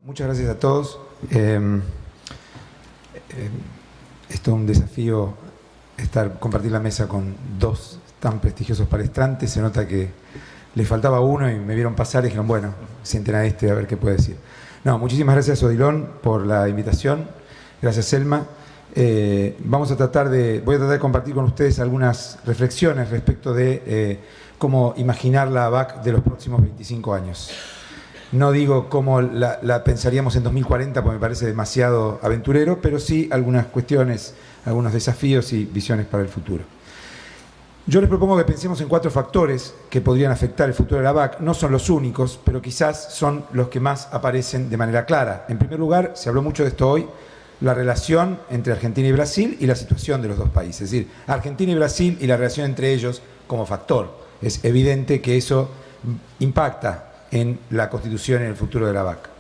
Muchas gracias a todos. Es todo un desafío compartir la mesa con dos tan prestigiosos palestrantes. Se nota que les faltaba uno y me vieron pasar y dijeron, bueno, sienten a este a ver qué puede decir. No, muchísimas gracias, Odilon, por la invitación. Gracias, Selma. Voy a tratar de compartir con ustedes algunas reflexiones respecto de cómo imaginar la ABAC de los próximos 25 años. No digo cómo la pensaríamos en 2040, porque me parece demasiado aventurero, pero sí algunas cuestiones, algunos desafíos y visiones para el futuro. Yo les propongo que pensemos en 4 factores que podrían afectar el futuro de la ABAC. No son los únicos, pero quizás son los que más aparecen de manera clara. En primer lugar, se habló mucho de esto hoy, la relación entre Argentina y Brasil y la situación de los dos países. Es decir, Argentina y Brasil y la relación entre ellos como factor. Es evidente que eso impacta en la Constitución y en el futuro de la ABAC.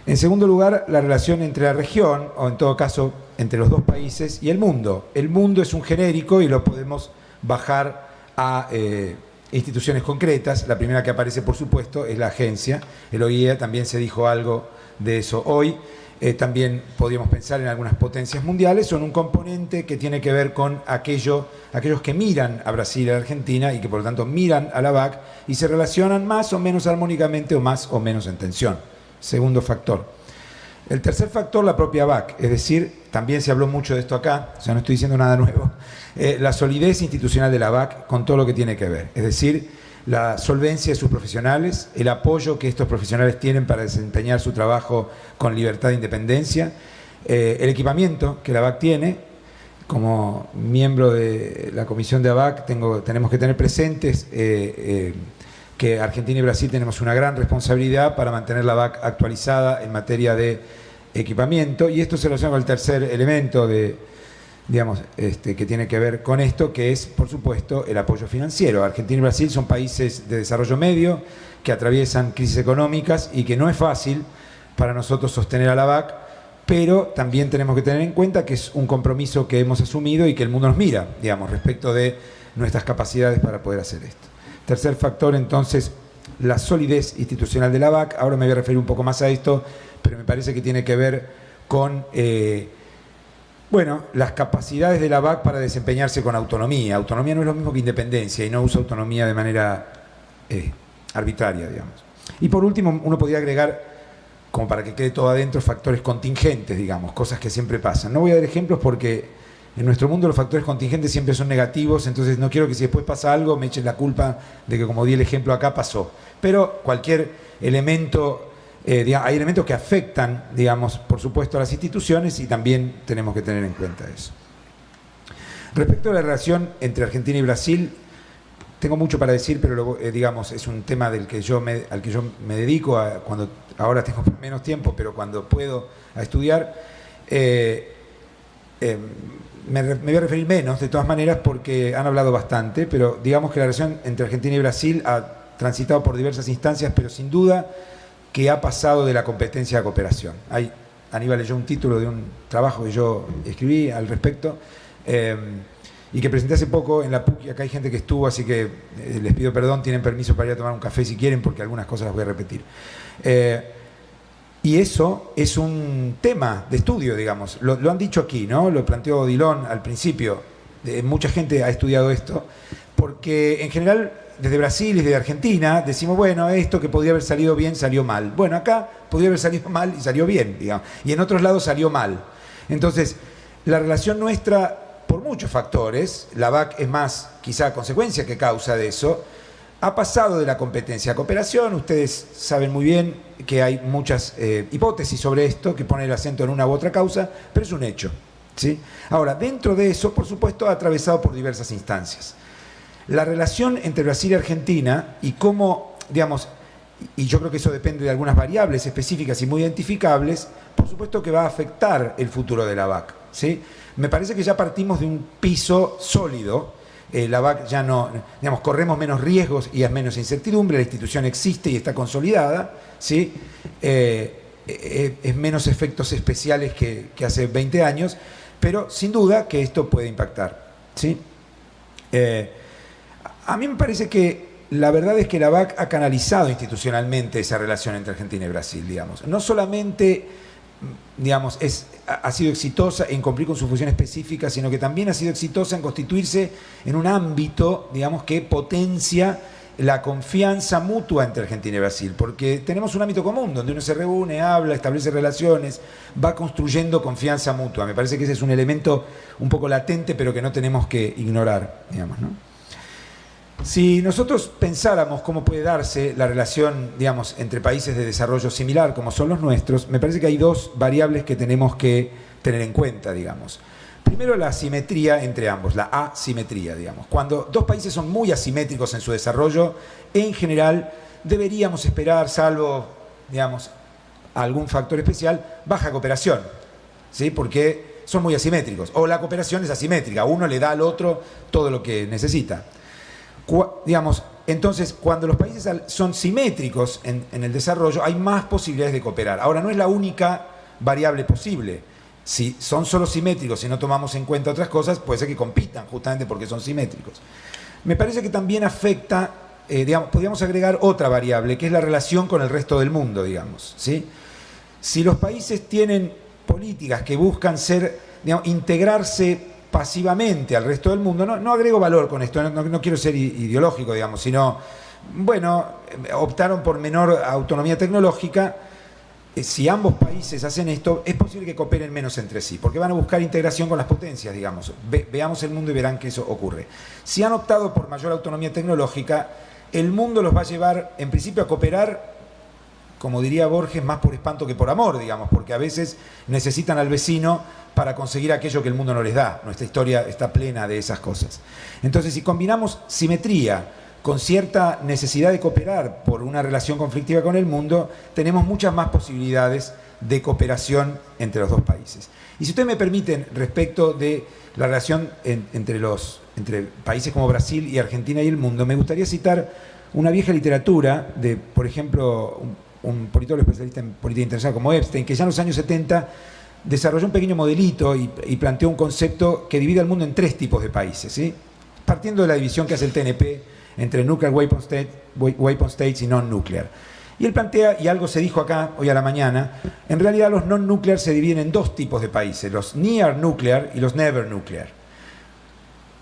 En segundo lugar, la relación entre la región, o en todo caso, entre los dos países y el mundo. El mundo es un genérico y lo podemos bajar a instituciones concretas. La primera que aparece, por supuesto, es la agencia. El OIE, también se dijo algo de eso hoy. También podríamos pensar en algunas potencias mundiales, son un componente que tiene que ver con aquellos que miran a Brasil y a Argentina y que por lo tanto miran a la ABAC y se relacionan más o menos armónicamente o más o menos en tensión. Segundo factor. El tercer factor, la propia ABAC, es decir, también se habló mucho de esto acá, o sea, no estoy diciendo nada nuevo, la solidez institucional de la ABAC con todo lo que tiene que ver, es decir, la solvencia de sus profesionales, el apoyo que estos profesionales tienen para desempeñar su trabajo con libertad e independencia, el equipamiento que la ABAC tiene. Como miembro de la comisión de ABAC tenemos que tener presentes que Argentina y Brasil tenemos una gran responsabilidad para mantener la ABAC actualizada en materia de equipamiento, y esto se relaciona con el tercer elemento que tiene que ver con esto, que es, por supuesto, el apoyo financiero. Argentina y Brasil son países de desarrollo medio que atraviesan crisis económicas y que no es fácil para nosotros sostener a la ABAC, pero también tenemos que tener en cuenta que es un compromiso que hemos asumido y que el mundo nos mira, respecto de nuestras capacidades para poder hacer esto. Tercer factor, entonces, la solidez institucional de la ABAC. Ahora me voy a referir un poco más a esto, pero me parece que tiene que ver con las capacidades de la ABAC para desempeñarse con autonomía. Autonomía no es lo mismo que independencia y no usa autonomía de manera arbitraria, digamos. Y por último, uno podría agregar, como para que quede todo adentro, factores contingentes, cosas que siempre pasan. No voy a dar ejemplos porque en nuestro mundo los factores contingentes siempre son negativos, entonces no quiero que si después pasa algo me echen la culpa de que, como di el ejemplo acá, pasó. Pero cualquier elemento... hay elementos que afectan, por supuesto, a las instituciones y también tenemos que tener en cuenta eso. Respecto a la relación entre Argentina y Brasil, tengo mucho para decir, pero es un tema al que yo me dedico cuando ahora tengo menos tiempo, pero cuando puedo a estudiar. Me voy a referir menos, de todas maneras, porque han hablado bastante, pero digamos que la relación entre Argentina y Brasil ha transitado por diversas instancias, pero sin duda que ha pasado de la competencia a cooperación. Aníbal leyó un título de un trabajo que yo escribí al respecto y que presenté hace poco en la PUC, y acá hay gente que estuvo, así que les pido perdón, tienen permiso para ir a tomar un café si quieren, porque algunas cosas las voy a repetir. Y eso es un tema de estudio, lo han dicho aquí, ¿no? Lo planteó Odilon al principio. Mucha gente ha estudiado esto, porque en general desde Brasil y desde Argentina decimos, bueno, esto que podía haber salido bien salió mal. Bueno, acá podía haber salido mal y salió bien, y en otros lados salió mal. Entonces, la relación nuestra, por muchos factores, la ABAC es más quizá consecuencia que causa de eso, ha pasado de la competencia a cooperación. Ustedes saben muy bien que hay muchas hipótesis sobre esto que ponen el acento en una u otra causa, pero es un hecho, ¿sí? Ahora, dentro de eso, por supuesto, ha atravesado por diversas instancias. La relación entre Brasil y Argentina y cómo, y yo creo que eso depende de algunas variables específicas y muy identificables, por supuesto que va a afectar el futuro de la ABAC, ¿sí? Me parece que ya partimos de un piso sólido. La ABAC ya no, corremos menos riesgos y hay menos incertidumbre, la institución existe y está consolidada, ¿sí? Es menos efectos especiales que hace 20 años, pero sin duda que esto puede impactar, ¿sí? A mí me parece que la verdad es que la BAC ha canalizado institucionalmente esa relación entre Argentina y Brasil, digamos. No solamente, digamos, ha sido exitosa en cumplir con su función específica, sino que también ha sido exitosa en constituirse en un ámbito, digamos, que potencia la confianza mutua entre Argentina y Brasil, porque tenemos un ámbito común donde uno se reúne, habla, establece relaciones, va construyendo confianza mutua. Me parece que ese es un elemento un poco latente, pero que no tenemos que ignorar, digamos, ¿no? Si nosotros pensáramos cómo puede darse la relación, digamos, entre países de desarrollo similar como son los nuestros, me parece que hay dos variables que tenemos que tener en cuenta, digamos. Primero, la asimetría entre ambos, la asimetría, digamos. Cuando dos países son muy asimétricos en su desarrollo, en general deberíamos esperar, salvo, digamos, algún factor especial, baja cooperación, ¿sí? Porque son muy asimétricos. O la cooperación es asimétrica, uno le da al otro todo lo que necesita. Digamos, entonces, cuando los países son simétricos en el desarrollo, hay más posibilidades de cooperar. Ahora, no es la única variable posible. Si son solo simétricos y no tomamos en cuenta otras cosas, puede ser que compitan justamente porque son simétricos. Me parece que también afecta, digamos, podríamos agregar otra variable, que es la relación con el resto del mundo, digamos, ¿sí? Si los países tienen políticas que buscan digamos, integrarse pasivamente al resto del mundo, no agrego valor con esto, no quiero ser ideológico, digamos, sino, bueno, optaron por menor autonomía tecnológica. Si ambos países hacen esto, es posible que cooperen menos entre sí, porque van a buscar integración con las potencias, digamos. Veamos el mundo y verán que eso ocurre. Si han optado por mayor autonomía tecnológica, el mundo los va a llevar, en principio, a cooperar, como diría Borges, más por espanto que por amor, digamos, porque a veces necesitan al vecino para conseguir aquello que el mundo no les da. Nuestra historia está plena de esas cosas. Entonces, si combinamos simetría con cierta necesidad de cooperar por una relación conflictiva con el mundo, tenemos muchas más posibilidades de cooperación entre los dos países. Y si ustedes me permiten, respecto de la relación entre países como Brasil y Argentina y el mundo, me gustaría citar una vieja literatura de, por ejemplo, un politólogo especialista en política internacional como Epstein, que ya en los años 70 desarrolló un pequeño modelito y planteó un concepto que divide al mundo en tres tipos de países, ¿sí? Partiendo de la división que hace el TNP entre Nuclear Weapon States y Non-Nuclear. Y él plantea, y algo se dijo acá hoy a la mañana, en realidad los Non-Nuclear se dividen en dos tipos de países, los Near Nuclear y los Never Nuclear.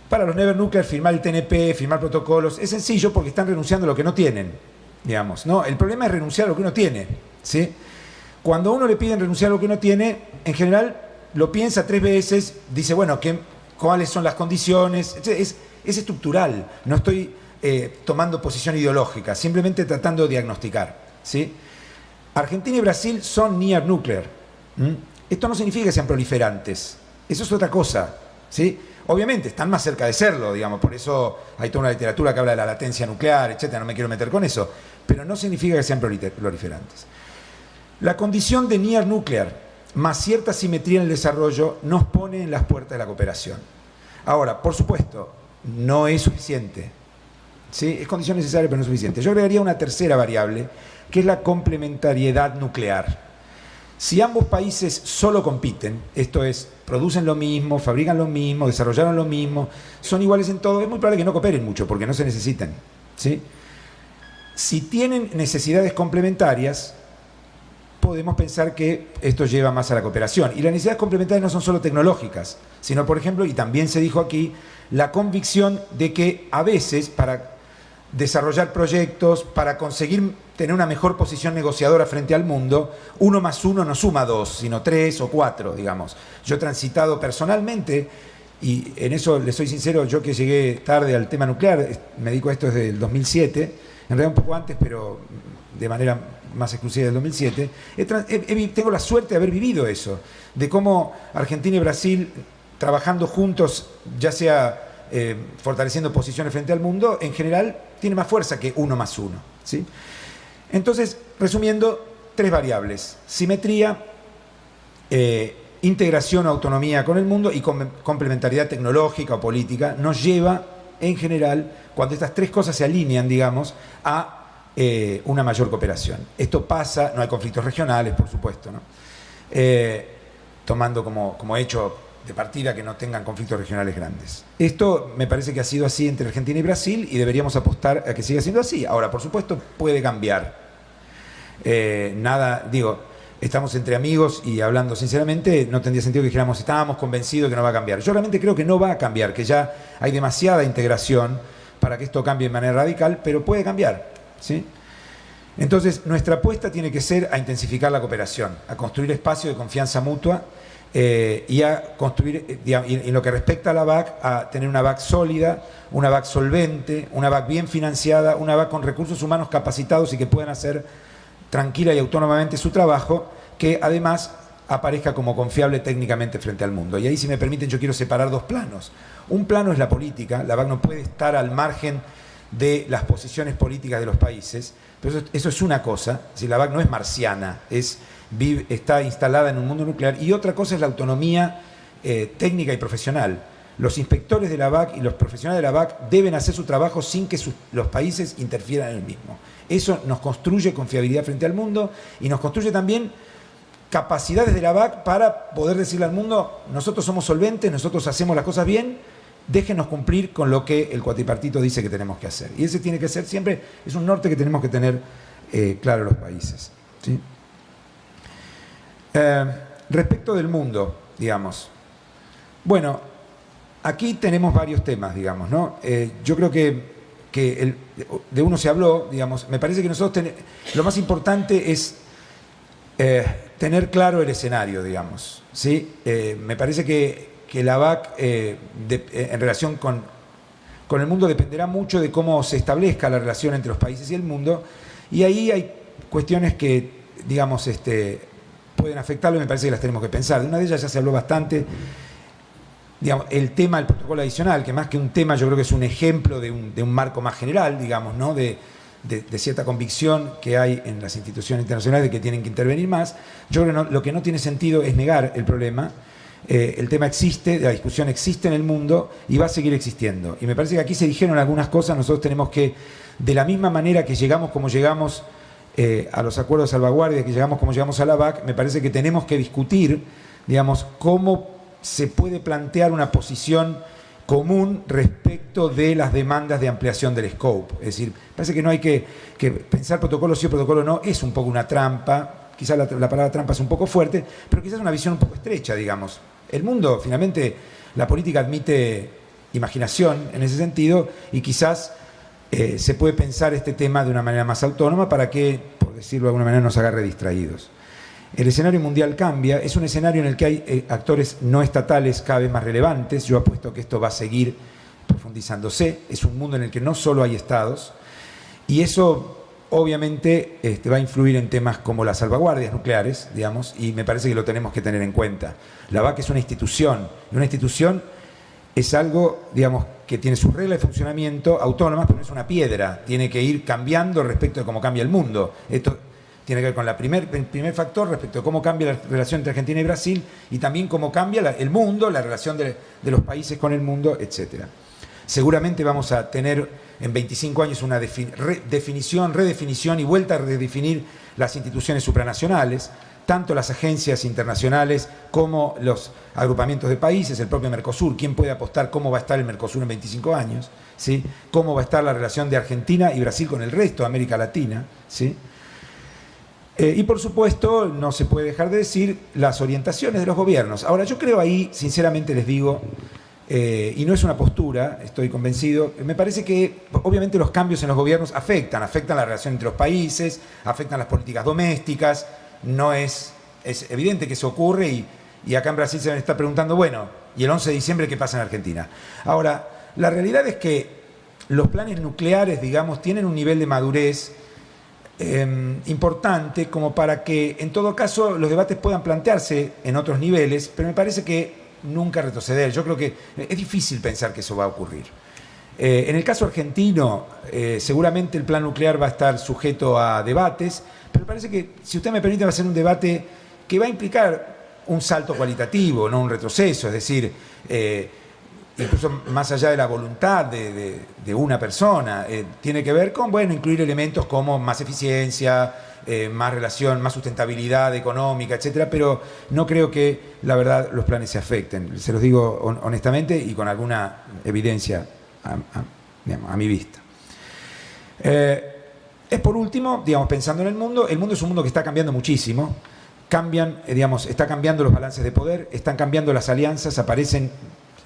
Para los Never Nuclear, firmar el TNP, firmar protocolos, es sencillo porque están renunciando a lo que no tienen, digamos, ¿no? El problema es renunciar a lo que uno tiene, ¿sí? Cuando a uno le piden renunciar a lo que uno tiene, en general lo piensa 3 veces, dice, bueno, ¿cuáles son las condiciones? Es estructural, no estoy tomando posición ideológica, simplemente tratando de diagnosticar, ¿sí? Argentina y Brasil son near nuclear. Esto no significa que sean proliferantes, eso es otra cosa, ¿sí? Obviamente están más cerca de serlo, digamos, por eso hay toda una literatura que habla de la latencia nuclear, etcétera, no me quiero meter con eso, pero no significa que sean proliferantes. La condición de near nuclear más cierta simetría en el desarrollo nos pone en las puertas de la cooperación. Ahora, por supuesto, no es suficiente, ¿sí? Es condición necesaria, pero no es suficiente. Yo agregaría una tercera variable, que es la complementariedad nuclear. Si ambos países solo compiten, esto es, producen lo mismo, fabrican lo mismo, desarrollaron lo mismo, son iguales en todo, es muy probable que no cooperen mucho, porque no se necesitan, ¿sí? Si tienen necesidades complementarias, podemos pensar que esto lleva más a la cooperación. Y las necesidades complementarias no son solo tecnológicas, sino, por ejemplo, y también se dijo aquí, la convicción de que a veces para desarrollar proyectos, para conseguir tener una mejor posición negociadora frente al mundo, 1 más 1 no suma 2, sino 3 o 4, digamos. Yo he transitado personalmente, y en eso les soy sincero, yo que llegué tarde al tema nuclear, me dedico a esto desde el 2007, en realidad un poco antes, pero de manera más exclusiva del 2007, tengo la suerte de haber vivido eso, de cómo Argentina y Brasil, trabajando juntos, ya sea fortaleciendo posiciones frente al mundo, en general tiene más fuerza que 1 más 1, ¿sí? Entonces, resumiendo, 3 variables: simetría, integración o autonomía con el mundo y complementariedad tecnológica o política, nos lleva, en general, cuando estas 3 cosas se alinean, digamos, a una mayor cooperación. Esto pasa, no hay conflictos regionales, por supuesto, ¿no? Tomando como hecho, de partida que no tengan conflictos regionales grandes. Esto me parece que ha sido así entre Argentina y Brasil y deberíamos apostar a que siga siendo así. Ahora, por supuesto, puede cambiar. Estamos entre amigos y hablando sinceramente, no tendría sentido que dijéramos estábamos convencidos que no va a cambiar. Yo realmente creo que no va a cambiar, que ya hay demasiada integración para que esto cambie de manera radical, pero puede cambiar, ¿sí? Entonces, nuestra apuesta tiene que ser a intensificar la cooperación, a construir espacios de confianza mutua y a construir, y en lo que respecta a la BAC, a tener una BAC sólida, una BAC solvente, una BAC bien financiada, una BAC con recursos humanos capacitados y que puedan hacer tranquila y autónomamente su trabajo, que además aparezca como confiable técnicamente frente al mundo. Y ahí, si me permiten, yo quiero separar dos planos. Un plano es la política, la BAC no puede estar al margen de las posiciones políticas de los países, pero eso es una cosa, si la BAC no es marciana, está instalada en un mundo nuclear, y otra cosa es la autonomía técnica y profesional. Los inspectores de la BAC y los profesionales de la BAC deben hacer su trabajo sin que los países interfieran en el mismo. Eso nos construye confiabilidad frente al mundo y nos construye también capacidades de la BAC para poder decirle al mundo, nosotros somos solventes, nosotros hacemos las cosas bien, déjenos cumplir con lo que el cuatripartito dice que tenemos que hacer. Y ese tiene que ser siempre, es un norte que tenemos que tener claro los países, ¿sí? Respecto del mundo, digamos, bueno, aquí tenemos varios temas, digamos, ¿no? Yo creo que de uno se habló, digamos, me parece que nosotros lo más importante es tener claro el escenario, digamos, ¿sí? Me parece que la BAC en relación con el mundo dependerá mucho de cómo se establezca la relación entre los países y el mundo, y ahí hay cuestiones que, digamos, pueden afectarlo y me parece que las tenemos que pensar. De una de ellas ya se habló bastante, digamos, el tema del protocolo adicional, que más que un tema yo creo que es un ejemplo de un marco más general, digamos, ¿no? de cierta convicción que hay en las instituciones internacionales de que tienen que intervenir más. Yo creo que lo que no tiene sentido es negar el problema. El tema existe, la discusión existe en el mundo y va a seguir existiendo. Y me parece que aquí se dijeron algunas cosas, nosotros tenemos que, de la misma manera que llegamos como llegamos a los acuerdos de salvaguardia, que llegamos como llegamos a la BAC, me parece que tenemos que discutir, digamos, cómo se puede plantear una posición común respecto de las demandas de ampliación del scope. Es decir, parece que no hay que pensar protocolo sí o protocolo no, es un poco una trampa, quizás la palabra trampa es un poco fuerte, pero quizás una visión un poco estrecha, digamos. El mundo, finalmente, la política admite imaginación en ese sentido y quizás se puede pensar este tema de una manera más autónoma para que, por decirlo de alguna manera, nos agarre distraídos. El escenario mundial cambia, es un escenario en el que hay actores no estatales cada vez más relevantes. Yo apuesto que esto va a seguir profundizándose. Es un mundo en el que no solo hay estados y eso obviamente va a influir en temas como las salvaguardias nucleares, digamos, y me parece que lo tenemos que tener en cuenta. La BAC es una institución y una institución es algo, digamos, que tiene sus reglas de funcionamiento autónomas, pero no es una piedra, tiene que ir cambiando respecto de cómo cambia el mundo. Esto tiene que ver con el primer factor respecto de cómo cambia la relación entre Argentina y Brasil y también cómo cambia el mundo, la relación de los países con el mundo, etc. Seguramente vamos a tener en 25 años una redefinición y vuelta a redefinir las instituciones supranacionales, tanto las agencias internacionales como los agrupamientos de países, el propio Mercosur. ¿Quién puede apostar cómo va a estar el Mercosur en 25 años? ¿Sí? ¿Cómo va a estar la relación de Argentina y Brasil con el resto de América Latina? ¿Sí? Y por supuesto, no se puede dejar de decir las orientaciones de los gobiernos. Ahora, yo creo ahí, sinceramente les digo, y no es una postura, estoy convencido, me parece que obviamente los cambios en los gobiernos afectan la relación entre los países, afectan las políticas domésticas, es evidente que eso ocurre y acá en Brasil se van a estar preguntando, bueno, ¿y el 11 de diciembre qué pasa en Argentina? Ahora, la realidad es que los planes nucleares, digamos, tienen un nivel de madurez importante como para que en todo caso los debates puedan plantearse en otros niveles, pero me parece que nunca retroceder. Yo creo que es difícil pensar que eso va a ocurrir. En el caso argentino, seguramente el plan nuclear va a estar sujeto a debates, pero parece que, si usted me permite, va a ser un debate que va a implicar un salto cualitativo, no un retroceso. Es decir, incluso más allá de la voluntad de una persona, tiene que ver con, bueno, incluir elementos como más eficiencia, más relación, más sustentabilidad económica, etcétera, pero no creo que, la verdad, los planes se afecten. Se los digo honestamente y con alguna evidencia a mi vista. Es por último, digamos, pensando en el mundo es un mundo que está cambiando muchísimo. Está cambiando los balances de poder, están cambiando las alianzas, aparecen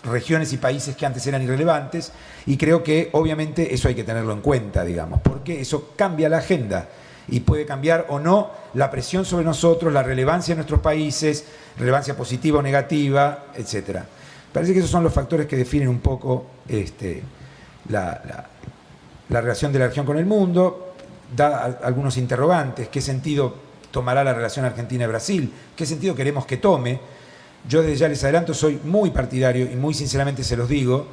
regiones y países que antes eran irrelevantes, y creo que obviamente eso hay que tenerlo en cuenta, digamos, porque eso cambia la agenda y puede cambiar o no la presión sobre nosotros, la relevancia de nuestros países, relevancia positiva o negativa, etc. Parece que esos son los factores que definen un poco la relación de la región con el mundo. Da algunos interrogantes: ¿qué sentido tomará la relación Argentina-Brasil? ¿Qué sentido queremos que tome? Yo desde ya les adelanto, soy muy partidario y muy sinceramente se los digo,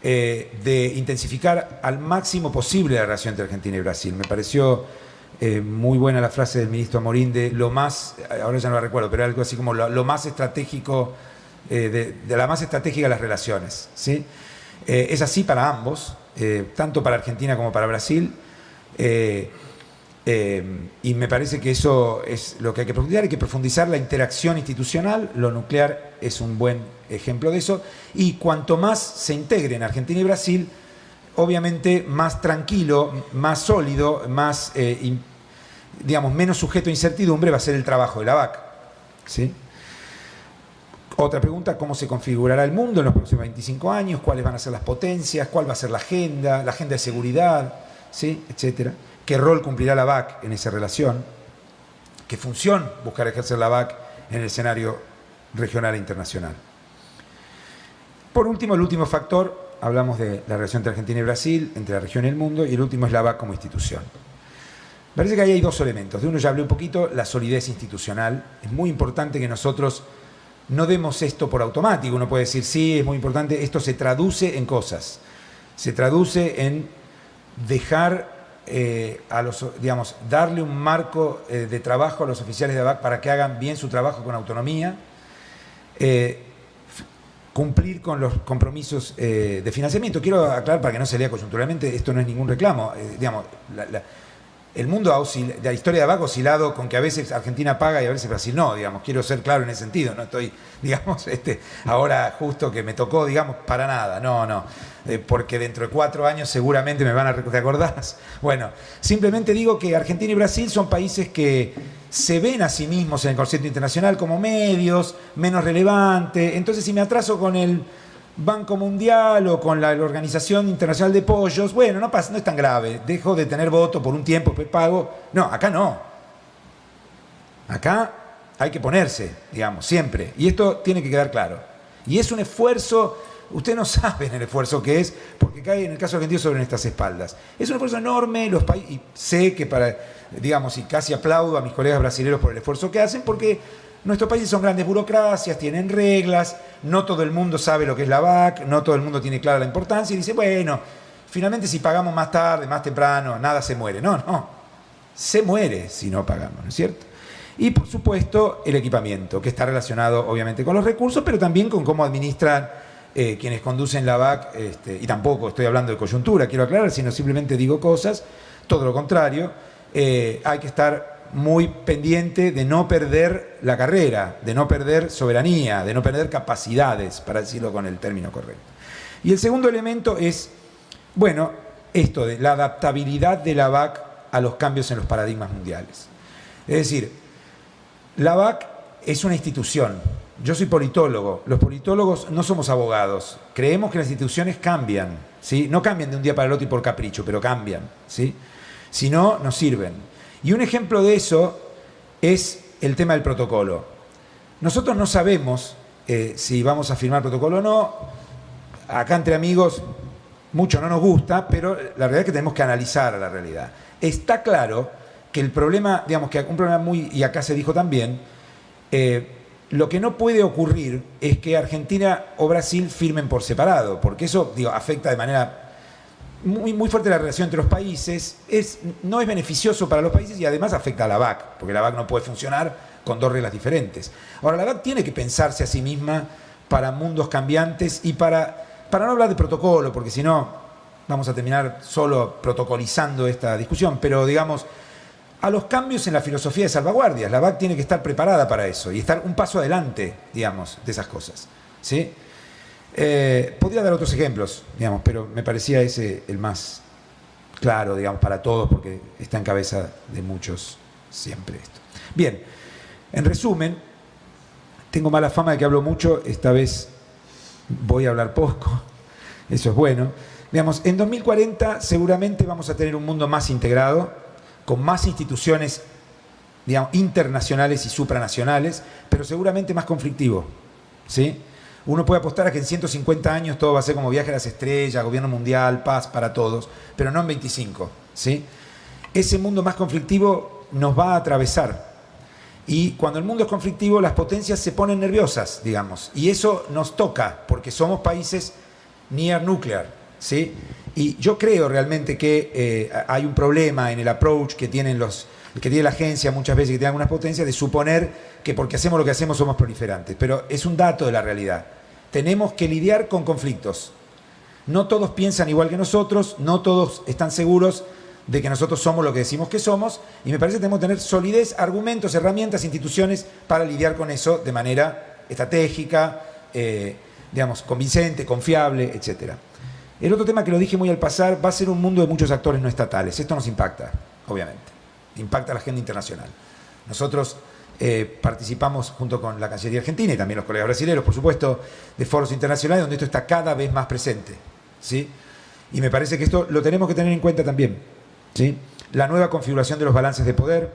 de intensificar al máximo posible la relación entre Argentina y Brasil. Me pareció muy buena la frase del ministro Amorín de lo más, ahora ya no la recuerdo, pero algo así como lo más estratégico, de la más estratégica de las relaciones, ¿sí? Es así para ambos, tanto para Argentina como para Brasil. Y me parece que eso es lo que hay que profundizar la interacción institucional. Lo nuclear es un buen ejemplo de eso, y cuanto más se integren Argentina y Brasil, obviamente más tranquilo, más sólido, más, digamos, menos sujeto a incertidumbre va a ser el trabajo de la BAC, ¿sí? Otra pregunta: ¿cómo se configurará el mundo en los próximos 25 años? ¿Cuáles van a ser las potencias? ¿Cuál va a ser la agenda de seguridad? ¿Sí? Etcétera. ¿Qué rol cumplirá la BAC en esa relación? ¿Qué función buscará ejercer la BAC en el escenario regional e internacional? Por último, el último factor, hablamos de la relación entre Argentina y Brasil, entre la región y el mundo, y el último es la BAC como institución. Parece que ahí hay dos elementos. De uno ya hablé un poquito: la solidez institucional. Es muy importante que nosotros no demos esto por automático. Uno puede decir, sí, es muy importante. Esto se traduce en cosas. Se traduce en dejar darle un marco de trabajo a los oficiales de ABAC para que hagan bien su trabajo con autonomía, cumplir con los compromisos de financiamiento. Quiero aclarar, para que no se lea coyunturalmente, esto no es ningún reclamo. El mundo de la historia de ABAC ha oscilado con que a veces Argentina paga y a veces Brasil no, digamos. Quiero ser claro en ese sentido, no estoy, digamos, ahora justo que me tocó, digamos, para nada, no, porque dentro de 4 años seguramente me van a recordar. ¿Te acordás? Bueno, simplemente digo que Argentina y Brasil son países que se ven a sí mismos en el concierto internacional como medios, menos relevantes. Entonces, si me atraso con el Banco Mundial o con la Organización Internacional de Pollos, bueno, no es tan grave, dejo de tener voto por un tiempo, después pago. No, acá no. Acá hay que ponerse, digamos, siempre. Y esto tiene que quedar claro. Y es un esfuerzo, ustedes no saben el esfuerzo que es, porque cae en el caso argentino sobre nuestras espaldas. Es un esfuerzo enorme, y sé que y casi aplaudo a mis colegas brasileños por el esfuerzo que hacen, porque nuestros países son grandes burocracias, tienen reglas, no todo el mundo sabe lo que es la BAC, no todo el mundo tiene clara la importancia, y dice, bueno, finalmente si pagamos más tarde, más temprano, nada se muere. No, se muere si no pagamos, ¿no es cierto? Y por supuesto el equipamiento, que está relacionado obviamente con los recursos, pero también con cómo administran quienes conducen la BAC, y tampoco estoy hablando de coyuntura, quiero aclarar, sino simplemente digo cosas, todo lo contrario. Hay que estar muy pendiente de no perder la carrera, de no perder soberanía, de no perder capacidades, para decirlo con el término correcto. Y el segundo elemento es, bueno, esto de la adaptabilidad de la BAC a los cambios en los paradigmas mundiales. Es decir, la BAC es una institución. Yo soy politólogo. Los politólogos no somos abogados. Creemos que las instituciones cambian, ¿sí? No cambian de un día para el otro y por capricho, pero cambian, ¿sí? Si no, no sirven. Y un ejemplo de eso es el tema del protocolo. Nosotros no sabemos si vamos a firmar protocolo o no. Acá entre amigos mucho no nos gusta, pero la realidad es que tenemos que analizar la realidad. Está claro que el problema, digamos que un problema y acá se dijo también, lo que no puede ocurrir es que Argentina o Brasil firmen por separado, porque eso, afecta de manera muy fuerte la relación entre los países, no es beneficioso para los países y además afecta a la BAC, porque la BAC no puede funcionar con 2 reglas diferentes. Ahora, la BAC tiene que pensarse a sí misma para mundos cambiantes y para para no hablar de protocolo, porque si no vamos a terminar solo protocolizando esta discusión, pero digamos, a los cambios en la filosofía de salvaguardias. La BAC tiene que estar preparada para eso y estar un paso adelante, digamos, de esas cosas, ¿sí? Podría dar otros ejemplos, digamos, pero me parecía ese el más claro, digamos, para todos, porque está en cabeza de muchos siempre esto. Bien, en resumen, tengo mala fama de que hablo mucho, esta vez voy a hablar poco, eso es bueno. Digamos, en 2040 seguramente vamos a tener un mundo más integrado, con más instituciones, digamos, internacionales y supranacionales, pero seguramente más conflictivo, ¿sí? Uno puede apostar a que en 150 años todo va a ser como viaje a las estrellas, gobierno mundial, paz para todos, pero no en 25, ¿sí? Ese mundo más conflictivo nos va a atravesar. Y cuando el mundo es conflictivo, las potencias se ponen nerviosas, digamos. Y eso nos toca, porque somos países near nuclear, ¿sí? Y yo creo realmente que hay un problema en el approach que tiene la agencia muchas veces, que tiene algunas potencias, de suponer que porque hacemos lo que hacemos somos proliferantes. Pero es un dato de la realidad. Tenemos que lidiar con conflictos. No todos piensan igual que nosotros, no todos están seguros de que nosotros somos lo que decimos que somos, y me parece que tenemos que tener solidez, argumentos, herramientas, instituciones para lidiar con eso de manera estratégica, digamos, convincente, confiable, etc. El otro tema que lo dije muy al pasar, va a ser un mundo de muchos actores no estatales. Esto nos impacta, obviamente. Impacta a la agenda internacional. Nosotros participamos junto con la Cancillería Argentina y también los colegas brasileños, por supuesto, de foros internacionales donde esto está cada vez más presente, ¿sí? Y me parece que esto lo tenemos que tener en cuenta también, ¿sí? La nueva configuración de los balances de poder,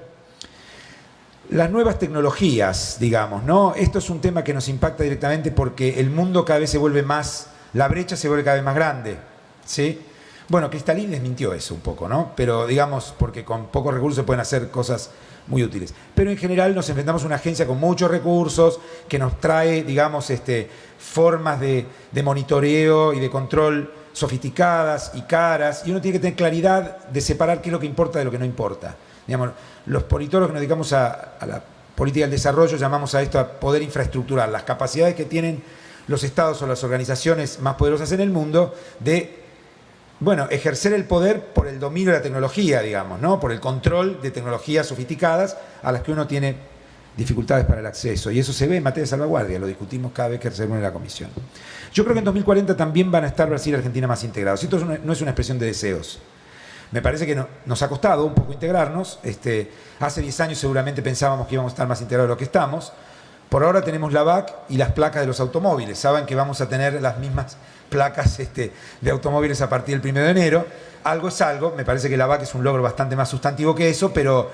las nuevas tecnologías, digamos, ¿no? Esto es un tema que nos impacta directamente porque el mundo cada vez se vuelve más, la brecha se vuelve cada vez más grande, ¿sí? Bueno, Cristalín desmintió eso un poco, ¿no? Pero digamos, porque con pocos recursos se pueden hacer cosas muy útiles. Pero en general nos enfrentamos a una agencia con muchos recursos que nos trae, digamos, formas de monitoreo y de control sofisticadas y caras, y uno tiene que tener claridad de separar qué es lo que importa de lo que no importa. Digamos, los politólogos que nos dedicamos a la política del desarrollo llamamos a esto a poder infraestructural, las capacidades que tienen los estados o las organizaciones más poderosas en el mundo de, bueno, ejercer el poder por el dominio de la tecnología, digamos, ¿no? Por el control de tecnologías sofisticadas a las que uno tiene dificultades para el acceso. Y eso se ve en materia de salvaguardia, lo discutimos cada vez que se reúne la comisión. Yo creo que en 2040 también van a estar Brasil y Argentina más integrados. Esto no es una expresión de deseos. Me parece que nos ha costado un poco integrarnos. Hace 10 años seguramente pensábamos que íbamos a estar más integrados de lo que estamos. Por ahora tenemos la BAC y las placas de los automóviles. Saben que vamos a tener las mismas placas de automóviles a partir del 1 de enero. Algo es algo. Me parece que la BAC es un logro bastante más sustantivo que eso, pero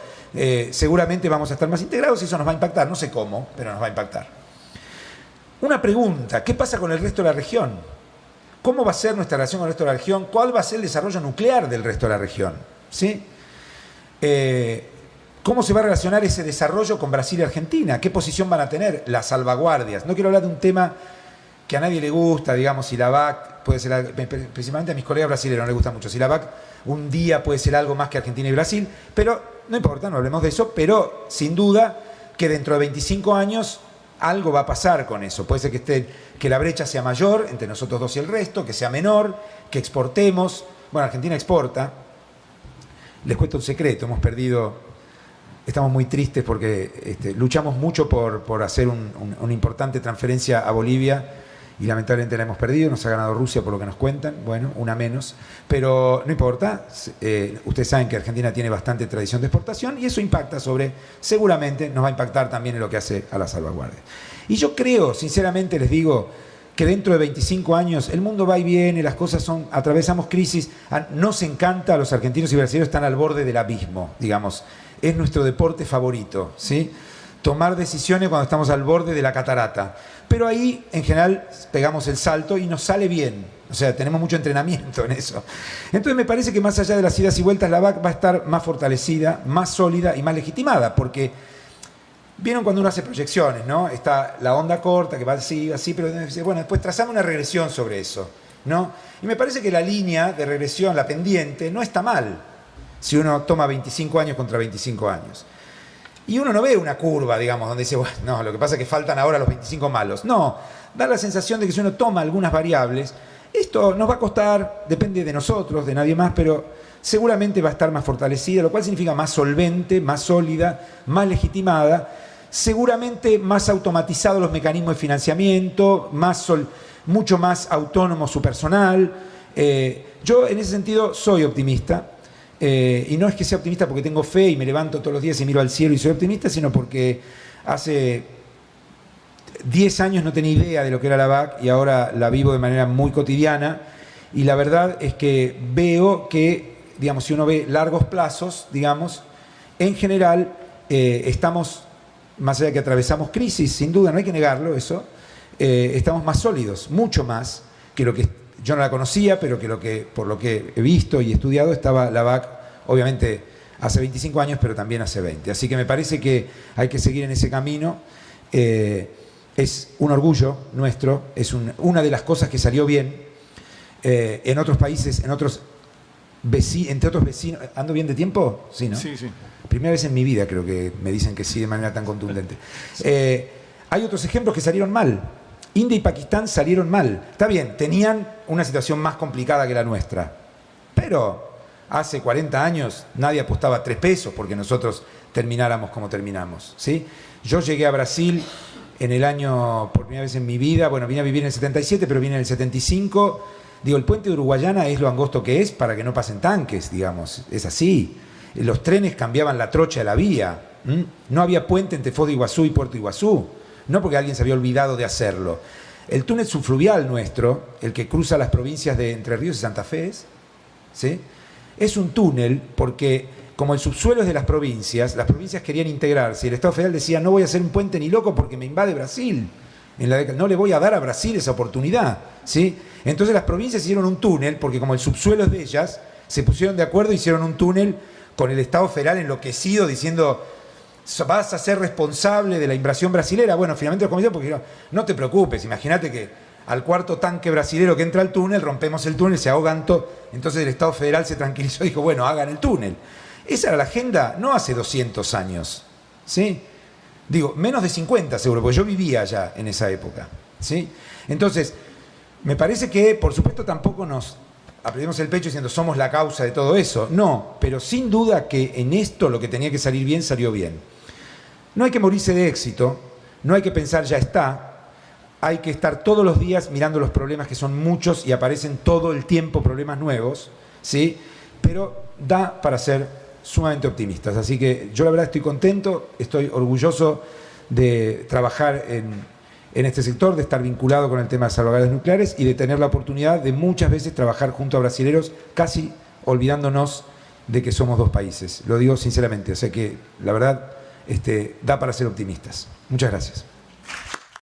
seguramente vamos a estar más integrados y eso nos va a impactar. No sé cómo, pero nos va a impactar. Una pregunta, ¿qué pasa con el resto de la región? ¿Cómo va a ser nuestra relación con el resto de la región? ¿Cuál va a ser el desarrollo nuclear del resto de la región? ¿Sí? ¿Cómo se va a relacionar ese desarrollo con Brasil y Argentina? ¿Qué posición van a tener las salvaguardias? No quiero hablar de un tema que a nadie le gusta, digamos, si la BAC puede ser, principalmente a mis colegas brasileños no les gusta mucho, si la BAC un día puede ser algo más que Argentina y Brasil, pero no importa, no hablemos de eso, pero sin duda que dentro de 25 años algo va a pasar con eso. Puede ser que la brecha sea mayor entre nosotros dos y el resto, que sea menor, que exportemos. Bueno, Argentina exporta. Les cuento un secreto, estamos muy tristes porque luchamos mucho por hacer una importante transferencia a Bolivia y lamentablemente la hemos perdido, nos ha ganado Rusia por lo que nos cuentan, bueno, una menos, pero no importa, ustedes saben que Argentina tiene bastante tradición de exportación y eso impacta seguramente nos va a impactar también en lo que hace a la salvaguardia. Y yo creo, sinceramente les digo, que dentro de 25 años el mundo va y viene, las cosas atravesamos crisis, nos encanta, los argentinos y brasileños están al borde del abismo, digamos, es nuestro deporte favorito, ¿sí? Tomar decisiones cuando estamos al borde de la catarata. Pero ahí, en general, pegamos el salto y nos sale bien. O sea, tenemos mucho entrenamiento en eso. Entonces me parece que más allá de las idas y vueltas, la BAC va a estar más fortalecida, más sólida y más legitimada, porque vieron cuando uno hace proyecciones, ¿no? Está la onda corta que va así, pero bueno, después trazamos una regresión sobre eso, ¿no? Y me parece que la línea de regresión, la pendiente, no está mal si uno toma 25 años contra 25 años. Y uno no ve una curva, digamos, donde dice, bueno, no, lo que pasa es que faltan ahora los 25 malos. No, da la sensación de que si uno toma algunas variables, Esto nos va a costar, depende de nosotros, de nadie más, pero seguramente va a estar más fortalecida, lo cual significa más solvente, más sólida, más legitimada, seguramente más automatizados los mecanismos de financiamiento, mucho más autónomo su personal. Yo en ese sentido soy optimista, y no es que sea optimista porque tengo fe y me levanto todos los días y miro al cielo y soy optimista, sino porque hace 10 años no tenía idea de lo que era la VAC y ahora la vivo de manera muy cotidiana, y la verdad es que veo que, digamos, si uno ve largos plazos, digamos, en general estamos, más allá de que atravesamos crisis, sin duda, no hay que negarlo eso, estamos más sólidos, mucho más que lo que yo no la conocía, pero que por lo que he visto y estudiado estaba la VAC, obviamente hace 25 años, pero también hace 20. Así que me parece que hay que seguir en ese camino. Es un orgullo nuestro, es una de las cosas que salió bien. En otros países, entre otros vecinos. ¿Ando bien de tiempo? Sí, ¿no? Sí, sí. Primera vez en mi vida creo que me dicen que sí de manera tan contundente. Hay otros ejemplos que salieron mal. India y Pakistán salieron mal. Está bien, tenían una situación más complicada que la nuestra. Pero hace 40 años nadie apostaba 3 pesos porque nosotros termináramos como terminamos, ¿sí? Yo llegué a Brasil en el año, por primera vez en mi vida, bueno, vine a vivir en el 77, pero vine en el 75. Digo, el puente de Uruguayana es lo angosto que es para que no pasen tanques, digamos. Es así. Los trenes cambiaban la trocha de la vía. No había puente entre Foz de Iguazú y Puerto Iguazú. No porque alguien se había olvidado de hacerlo. El túnel subfluvial nuestro, el que cruza las provincias de Entre Ríos y Santa Fe, ¿sí? Es un túnel porque, como el subsuelo es de las provincias querían integrarse y el Estado federal decía, no voy a hacer un puente ni loco porque me invade Brasil. No le voy a dar a Brasil esa oportunidad, ¿sí? Entonces las provincias hicieron un túnel porque, como el subsuelo es de ellas, se pusieron de acuerdo y hicieron un túnel con el Estado federal enloquecido diciendo, vas a ser responsable de la invasión brasilera. Bueno, finalmente los convencieron porque dijeron, no te preocupes, imagínate que al cuarto tanque brasilero que entra al túnel, rompemos el túnel, se ahogan todos. Entonces el Estado federal se tranquilizó y dijo, bueno, hagan el túnel. Esa era la agenda no hace 200 años, ¿sí? Digo, menos de 50 seguro, porque yo vivía allá en esa época, ¿sí? Entonces, me parece que, por supuesto, tampoco nos apretemos el pecho diciendo somos la causa de todo eso. No, pero sin duda que en esto lo que tenía que salir bien, salió bien. No hay que morirse de éxito, no hay que pensar ya está, hay que estar todos los días mirando los problemas, que son muchos y aparecen todo el tiempo problemas nuevos, ¿sí? Pero da para ser sumamente optimistas. Así que yo la verdad estoy contento, estoy orgulloso de trabajar en este sector, de estar vinculado con el tema de salvaguardas nucleares y de tener la oportunidad de muchas veces trabajar junto a brasileros, casi olvidándonos de que somos dos países. Lo digo sinceramente, o sea que la verdad da para ser optimistas. Muchas gracias.